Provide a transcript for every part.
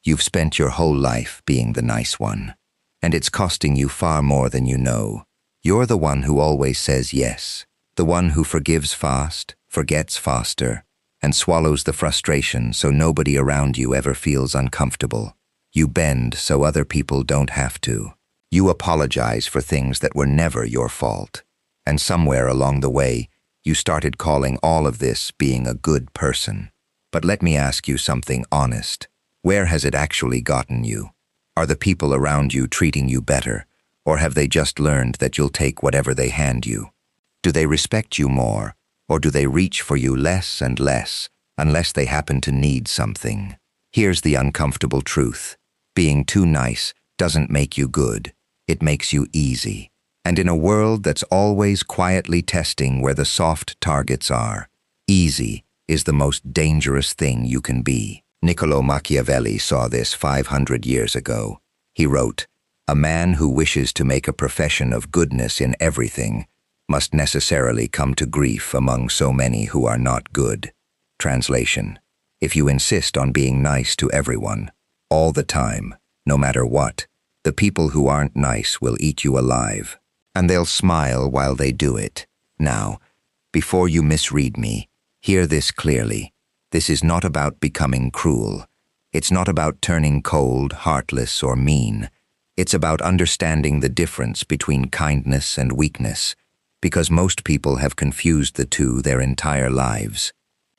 You've spent your whole life being the nice one, and it's costing you far more than you know. You're the one who always says yes, the one who forgives fast, forgets faster, and swallows the frustration so nobody around you ever feels uncomfortable. You bend so other people don't have to. You apologize for things that were never your fault. And somewhere along the way, you started calling all of this being a good person. But let me ask you something honest. Where has it actually gotten you? Are the people around you treating you better, or have they just learned that you'll take whatever they hand you? Do they respect you more, or do they reach for you less and less, unless they happen to need something? Here's the uncomfortable truth. Being too nice doesn't make you good. It makes you easy. And in a world that's always quietly testing where the soft targets are, easy is the most dangerous thing you can be. Niccolo Machiavelli saw this 500 years ago. He wrote, "A man who wishes to make a profession of goodness in everything must necessarily come to grief among so many who are not good." Translation: if you insist on being nice to everyone, all the time, no matter what, the people who aren't nice will eat you alive. And they'll smile while they do it. Now, before you misread me, hear this clearly. This is not about becoming cruel. It's not about turning cold, heartless, or mean. It's about understanding the difference between kindness and weakness, because most people have confused the two their entire lives.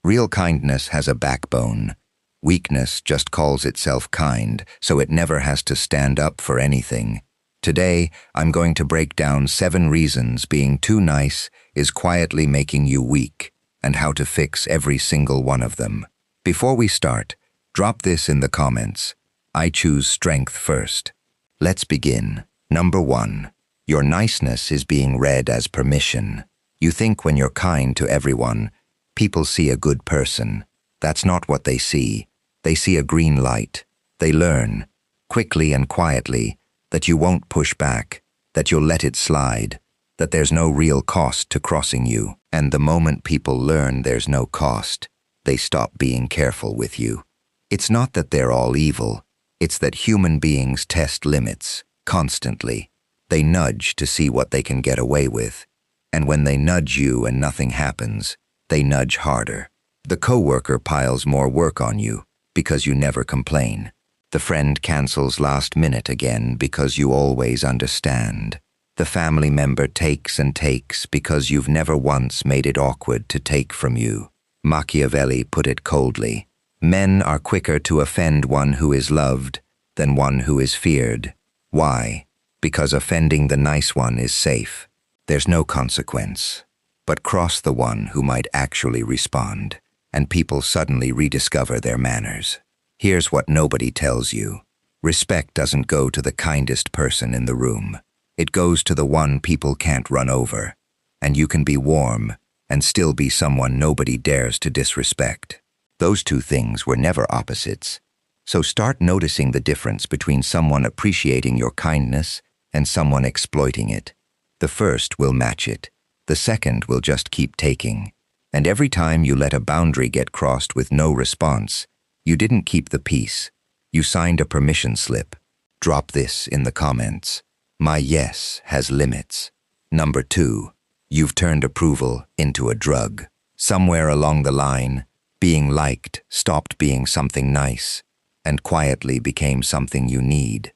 Real kindness has a backbone. Weakness just calls itself kind, so it never has to stand up for anything. Today, I'm going to break down 7 reasons being too nice is quietly making you weak, and how to fix every single one of them. Before we start, drop this in the comments. I choose strength first. Let's begin. Number 1. Your niceness is being read as permission. You think when you're kind to everyone, people see a good person. That's not what they see. They see a green light. They learn, quickly and quietly, that you won't push back, that you'll let it slide, that there's no real cost to crossing you. And the moment people learn there's no cost, they stop being careful with you. It's not that they're all evil. It's that human beings test limits, constantly. They nudge to see what they can get away with. And when they nudge you and nothing happens, they nudge harder. The coworker piles more work on you because you never complain. The friend cancels last minute again because you always understand. The family member takes and takes because you've never once made it awkward to take from you. Machiavelli put it coldly. Men are quicker to offend one who is loved than one who is feared. Why? Because offending the nice one is safe. There's no consequence. But cross the one who might actually respond, and people suddenly rediscover their manners. Here's what nobody tells you. Respect doesn't go to the kindest person in the room. It goes to the one people can't run over. And you can be warm and still be someone nobody dares to disrespect. Those two things were never opposites. So start noticing the difference between someone appreciating your kindness and someone exploiting it. The first will match it. The second will just keep taking. And every time you let a boundary get crossed with no response, you didn't keep the peace. You signed a permission slip. Drop this in the comments. My yes has limits. Number 2. You've turned approval into a drug. Somewhere along the line, being liked stopped being something nice and quietly became something you need.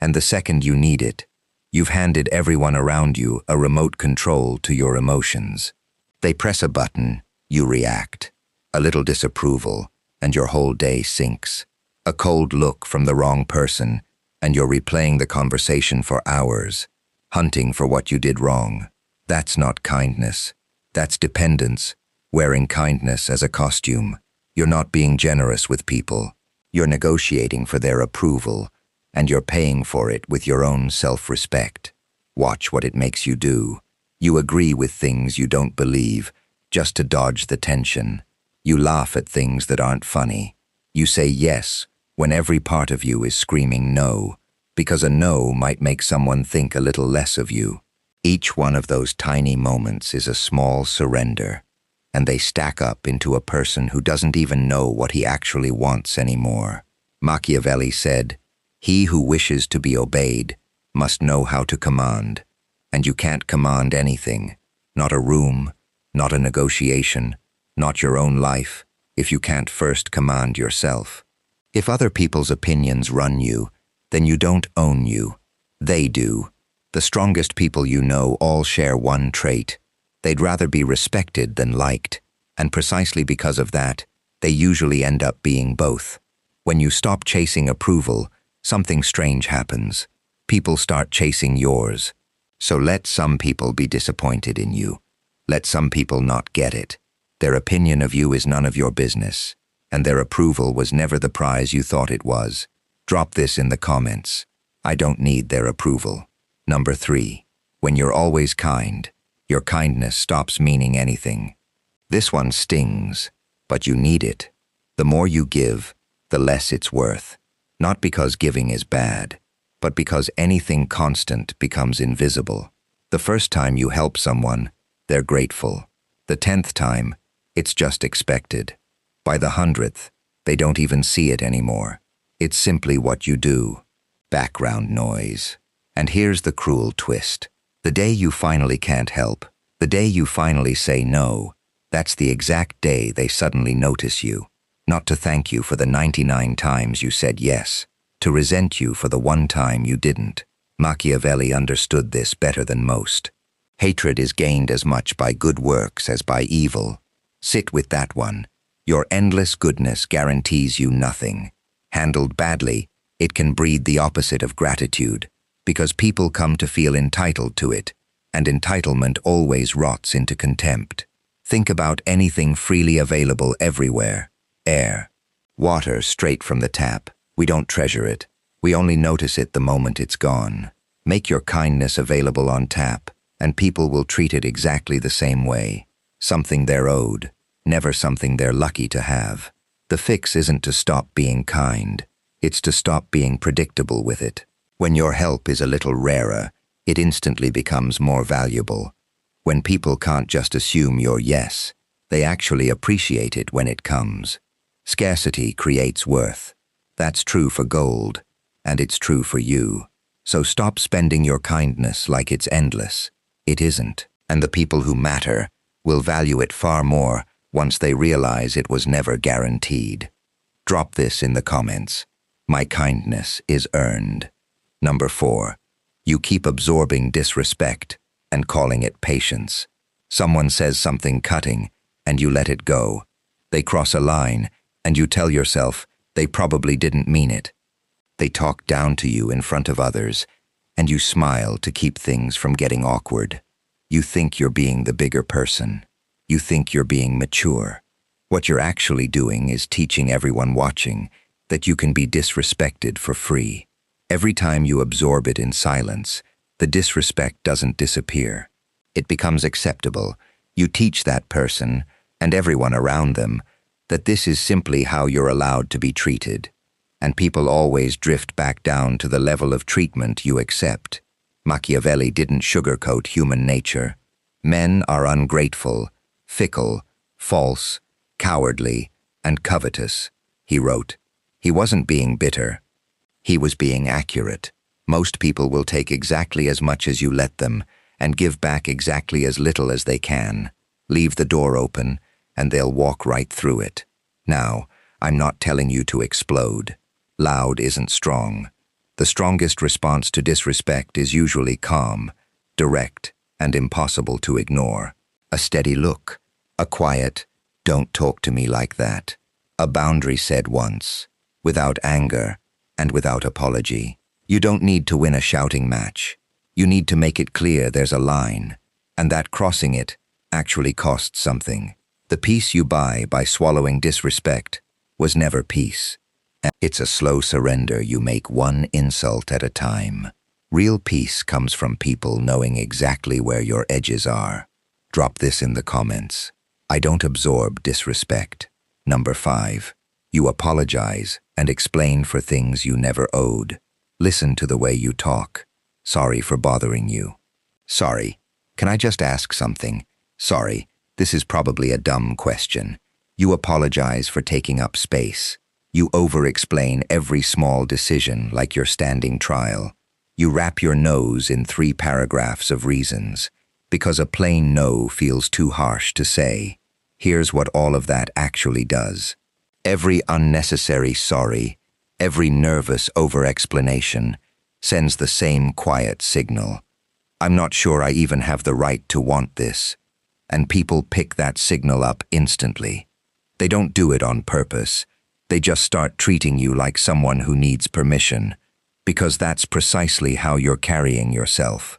And the second you need it, you've handed everyone around you a remote control to your emotions. They press a button, you react. A little disapproval, and your whole day sinks. A cold look from the wrong person, and you're replaying the conversation for hours, hunting for what you did wrong. That's not kindness. That's dependence, wearing kindness as a costume. You're not being generous with people. You're negotiating for their approval, and you're paying for it with your own self-respect. Watch what it makes you do. You agree with things you don't believe, just to dodge the tension. You laugh at things that aren't funny. You say yes when every part of you is screaming no, because a no might make someone think a little less of you. Each one of those tiny moments is a small surrender, and they stack up into a person who doesn't even know what he actually wants anymore. Machiavelli said, "He who wishes to be obeyed must know how to command, and you can't command anything, not a room, not a negotiation, not your own life, if you can't first command yourself. If other people's opinions run you, then you don't own you. They do. The strongest people you know all share one trait. They'd rather be respected than liked, and precisely because of that, they usually end up being both. When you stop chasing approval, something strange happens. People start chasing yours. So let some people be disappointed in you. Let some people not get it. Their opinion of you is none of your business, and their approval was never the prize you thought it was. Drop this in the comments. I don't need their approval. Number 3. When you're always kind, your kindness stops meaning anything. This one stings, but you need it. The more you give, the less it's worth. Not because giving is bad, but because anything constant becomes invisible. The first time you help someone, they're grateful. The 10th time, it's just expected. By the 100th, they don't even see it anymore. It's simply what you do. Background noise. And here's the cruel twist. The day you finally can't help, the day you finally say no, that's the exact day they suddenly notice you. Not to thank you for the 99 times you said yes, to resent you for the one time you didn't. Machiavelli understood this better than most. Hatred is gained as much by good works as by evil. Sit with that one. Your endless goodness guarantees you nothing. Handled badly, it can breed the opposite of gratitude, because people come to feel entitled to it, and entitlement always rots into contempt. Think about anything freely available everywhere. Air, water straight from the tap. We don't treasure it. We only notice it the moment it's gone. Make your kindness available on tap, and people will treat it exactly the same way. Something they're owed, never something they're lucky to have. The fix isn't to stop being kind. It's to stop being predictable with it. When your help is a little rarer, it instantly becomes more valuable. When people can't just assume your yes, they actually appreciate it when it comes. Scarcity creates worth. That's true for gold, and it's true for you. So stop spending your kindness like it's endless. It isn't, and the people who matter will value it far more once they realize it was never guaranteed. Drop this in the comments. My kindness is earned. Number 4. You keep absorbing disrespect and calling it patience. Someone says something cutting, and you let it go. They cross a line, and you tell yourself they probably didn't mean it. They talk down to you in front of others, and you smile to keep things from getting awkward. You think you're being the bigger person. You think you're being mature. What you're actually doing is teaching everyone watching that you can be disrespected for free. Every time you absorb it in silence, the disrespect doesn't disappear. It becomes acceptable. You teach that person, and everyone around them, that this is simply how you're allowed to be treated. And people always drift back down to the level of treatment you accept. Machiavelli didn't sugarcoat human nature. Men are ungrateful, fickle, false, cowardly, and covetous, he wrote. He wasn't being bitter. He was being accurate. Most people will take exactly as much as you let them and give back exactly as little as they can. Leave the door open, and they'll walk right through it. Now, I'm not telling you to explode. Loud isn't strong. The strongest response to disrespect is usually calm, direct, and impossible to ignore. A steady look, a quiet, "Don't talk to me like that," a boundary said once, without anger and without apology. You don't need to win a shouting match. You need to make it clear there's a line, and that crossing it actually costs something. The peace you buy by swallowing disrespect was never peace. It's a slow surrender you make one insult at a time. Real peace comes from people knowing exactly where your edges are. Drop this in the comments. I don't absorb disrespect. Number 5. You apologize and explain for things you never owed. Listen to the way you talk. Sorry for bothering you. Sorry. Can I just ask something? Sorry. This is probably a dumb question. You apologize for taking up space. You over-explain every small decision like you're standing trial. You wrap your nose in 3 paragraphs of reasons, because a plain no feels too harsh to say. Here's what all of that actually does. Every unnecessary sorry, every nervous over-explanation sends the same quiet signal. I'm not sure I even have the right to want this. And people pick that signal up instantly. They don't do it on purpose. They just start treating you like someone who needs permission, because that's precisely how you're carrying yourself.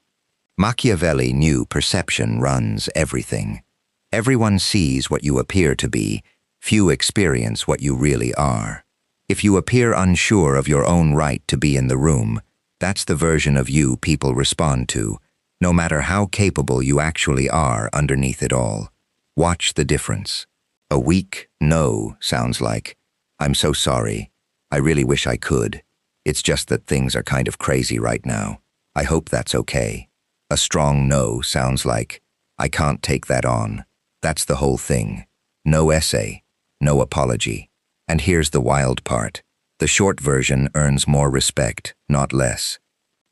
Machiavelli knew perception runs everything. Everyone sees what you appear to be, few experience what you really are. If you appear unsure of your own right to be in the room, that's the version of you people respond to, no matter how capable you actually are underneath it all. Watch the difference. A weak no sounds like, "I'm so sorry. I really wish I could. It's just that things are kind of crazy right now. I hope that's okay." A strong no sounds like, "I can't take that on." That's the whole thing. No essay, no apology. And here's the wild part. The short version earns more respect, not less.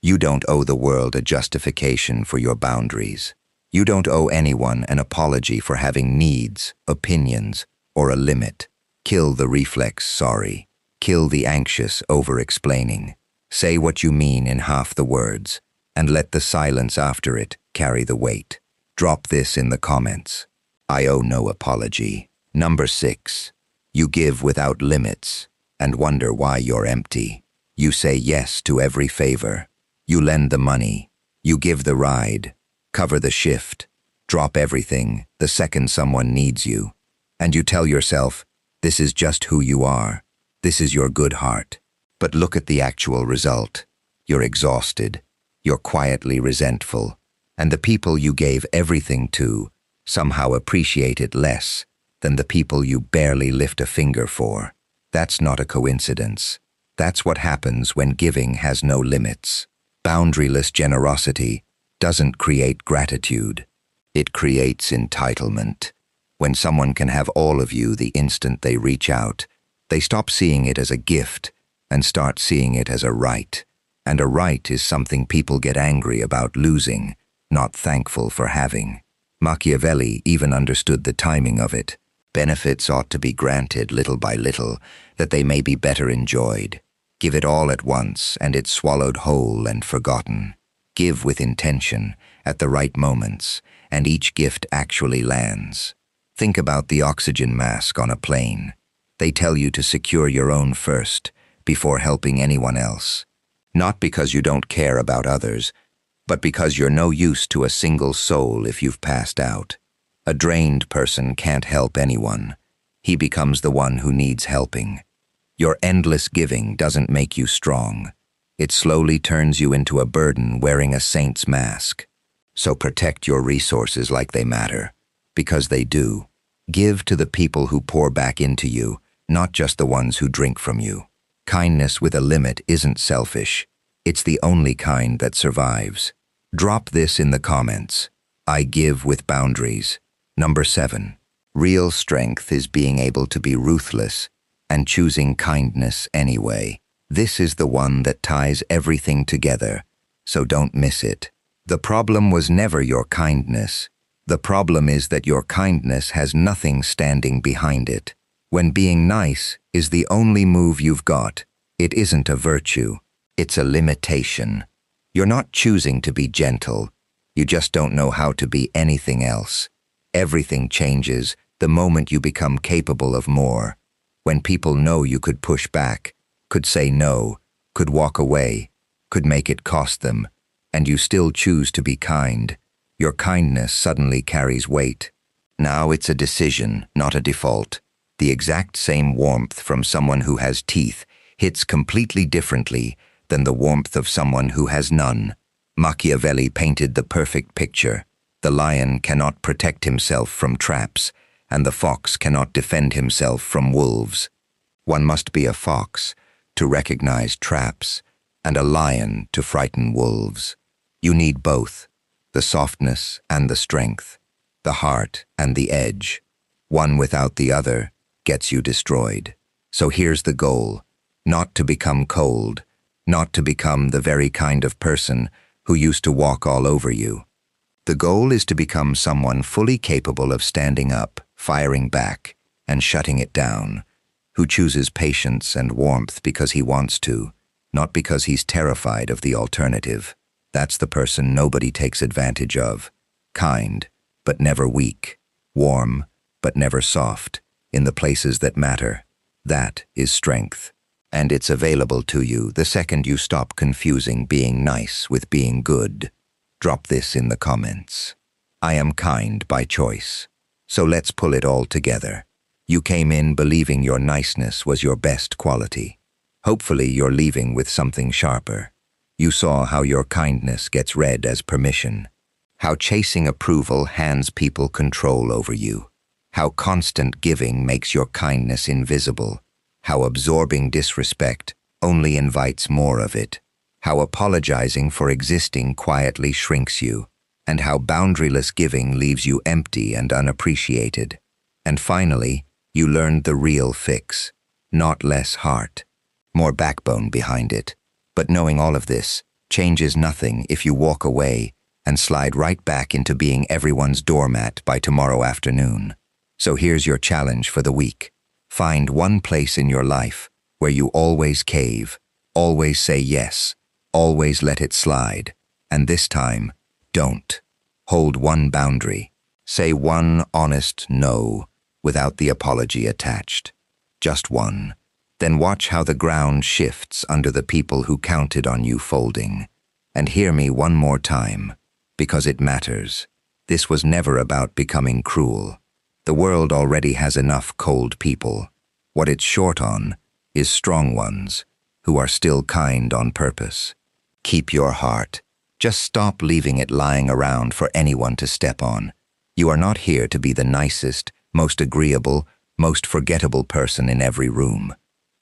You don't owe the world a justification for your boundaries. You don't owe anyone an apology for having needs, opinions, or a limit. Kill the reflex sorry. Kill the anxious over-explaining. Say what you mean in half the words, and let the silence after it carry the weight. Drop this in the comments. I owe no apology. Number 6. You give without limits and wonder why you're empty. You say yes to every favor. You lend the money. You give the ride. Cover the shift. Drop everything the second someone needs you. And you tell yourself, this is just who you are. This is your good heart. But look at the actual result. You're exhausted. You're quietly resentful. And the people you gave everything to somehow appreciate it less than the people you barely lift a finger for. That's not a coincidence. That's what happens when giving has no limits. Boundaryless generosity doesn't create gratitude. It creates entitlement. When someone can have all of you the instant they reach out, they stop seeing it as a gift and start seeing it as a right. And a right is something people get angry about losing, not thankful for having. Machiavelli even understood the timing of it. Benefits ought to be granted little by little, that they may be better enjoyed. Give it all at once, and it's swallowed whole and forgotten. Give with intention, at the right moments, and each gift actually lands. Think about the oxygen mask on a plane. They tell you to secure your own first, before helping anyone else. Not because you don't care about others, but because you're no use to a single soul if you've passed out. A drained person can't help anyone. He becomes the one who needs helping. Your endless giving doesn't make you strong. It slowly turns you into a burden wearing a saint's mask. So protect your resources like they matter, because they do. Give to the people who pour back into you, not just the ones who drink from you. Kindness with a limit isn't selfish. It's the only kind that survives. Drop this in the comments. I give with boundaries. Number 7. Real strength is being able to be ruthless and choosing kindness anyway. This is the one that ties everything together, so don't miss it. The problem was never your kindness. The problem is that your kindness has nothing standing behind it. When being nice is the only move you've got, it isn't a virtue, it's a limitation. You're not choosing to be gentle, you just don't know how to be anything else. Everything changes the moment you become capable of more. When people know you could push back, could say no, could walk away, could make it cost them, and you still choose to be kind, your kindness suddenly carries weight. Now it's a decision, not a default. The exact same warmth from someone who has teeth hits completely differently than the warmth of someone who has none. Machiavelli painted the perfect picture. The lion cannot protect himself from traps, and the fox cannot defend himself from wolves. One must be a fox to recognize traps, and a lion to frighten wolves. You need both, the softness and the strength, the heart and the edge. One without the other gets you destroyed. So here's the goal: not to become cold, not to become the very kind of person who used to walk all over you. The goal is to become someone fully capable of standing up, firing back, and shutting it down, who chooses patience and warmth because he wants to, not because he's terrified of the alternative. That's the person nobody takes advantage of. Kind, but never weak. Warm, but never soft, in the places that matter. That is strength. And it's available to you the second you stop confusing being nice with being good. Drop this in the comments. I am kind by choice. So let's pull it all together. You came in believing your niceness was your best quality. Hopefully you're leaving with something sharper. You saw how your kindness gets read as permission. How chasing approval hands people control over you. How constant giving makes your kindness invisible. How absorbing disrespect only invites more of it. How apologizing for existing quietly shrinks you. And how boundaryless giving leaves you empty and unappreciated. And finally, you learned the real fix. Not less heart. More backbone behind it. But knowing all of this changes nothing if you walk away and slide right back into being everyone's doormat by tomorrow afternoon. So here's your challenge for the week. Find one place in your life where you always cave, always say yes, always let it slide, and this time, don't. Hold one boundary. Say one honest no without the apology attached. Just one. Then watch how the ground shifts under the people who counted on you folding. And hear me one more time, because it matters. This was never about becoming cruel. The world already has enough cold people. What it's short on is strong ones who are still kind on purpose. Keep your heart. Just stop leaving it lying around for anyone to step on. You are not here to be the nicest, most agreeable, most forgettable person in every room.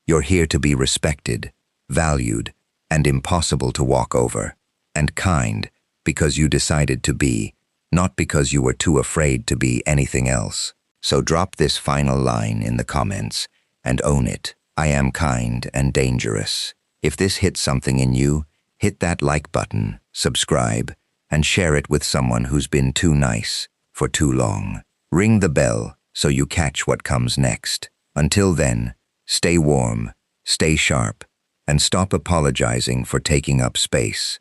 You're here to be respected, valued, and impossible to walk over. And kind because you decided to be, not because you were too afraid to be anything else. So drop this final line in the comments and own it. I am kind and dangerous. If this hits something in you, hit that like button, subscribe, and share it with someone who's been too nice for too long. Ring the bell so you catch what comes next. Until then, stay warm, stay sharp, and stop apologizing for taking up space.